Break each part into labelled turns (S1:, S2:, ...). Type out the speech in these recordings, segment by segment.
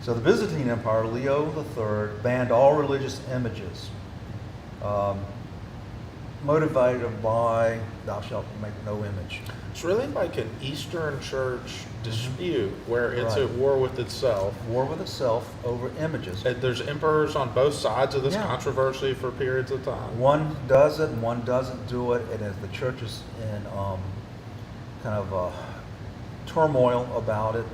S1: So the Byzantine Empire, Leo III, banned all religious images, motivated by thou shalt make no image.
S2: It's really like an Eastern Church dispute where it's
S1: Right.
S2: at war with itself.
S1: War with itself over images.
S2: And there's emperors on both sides of this
S1: Yeah.
S2: controversy for periods of time.
S1: One does it and one doesn't do it, and as the church is in kind of turmoil about it.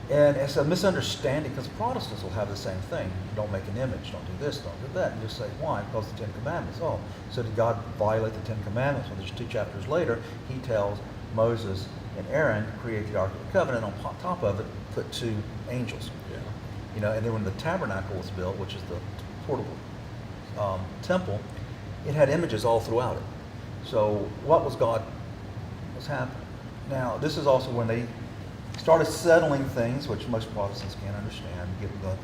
S1: And it's a misunderstanding because Protestants will have the same thing. Don't make an image, don't do this, don't do that. And you say, why? Because the Ten Commandments. Oh, so did God violate the Ten Commandments? Well, there's 2 chapters later, he tells Moses and Aaron to create the Ark of the Covenant. On top of it, put 2 angels.
S2: Yeah.
S1: And then when the tabernacle was built, which is the portable temple, it had images all throughout it. So what was happening? Now, this is also when they started settling things, which most Protestants can't understand, getting the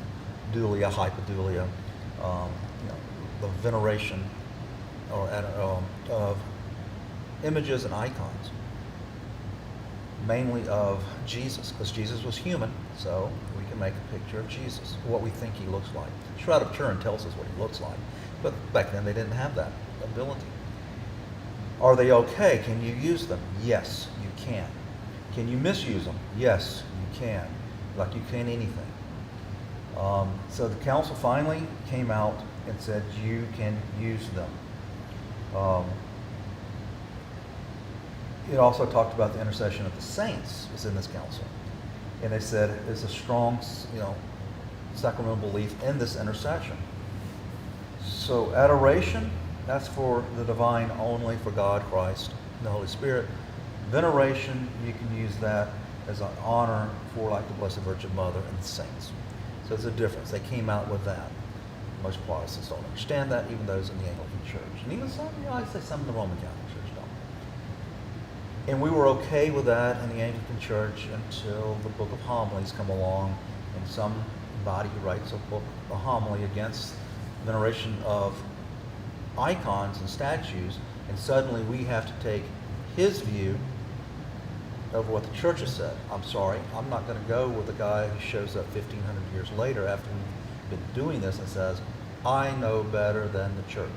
S1: dulia, hypodulia, the veneration of images and icons, mainly of Jesus, because Jesus was human, so we can make a picture of Jesus, what we think he looks like. Shroud of Turin tells us what he looks like, but back then they didn't have that ability. Are they okay? Can you use them? Yes, you can. Can you misuse them? Yes, you can. Like you can anything. So the council finally came out and said you can use them. It also talked about the intercession of the saints was in this council. And they said there's a strong, sacramental belief in this intercession. So adoration, that's for the divine only, for God, Christ, and the Holy Spirit. Veneration, you can use that as an honor for like the Blessed Virgin Mother and the saints. So there's a difference. They came out with that. Most Protestants don't understand that, even those in the Anglican Church. And even some, I'd say some in the Roman Catholic Church don't. And we were okay with that in the Anglican Church until the Book of Homilies come along, and somebody writes a homily against veneration of icons and statues, and suddenly we have to take his view over what the church has said. I'm sorry, I'm not going to go with a guy who shows up 1,500 years later after we've been doing this and says, I know better than the church.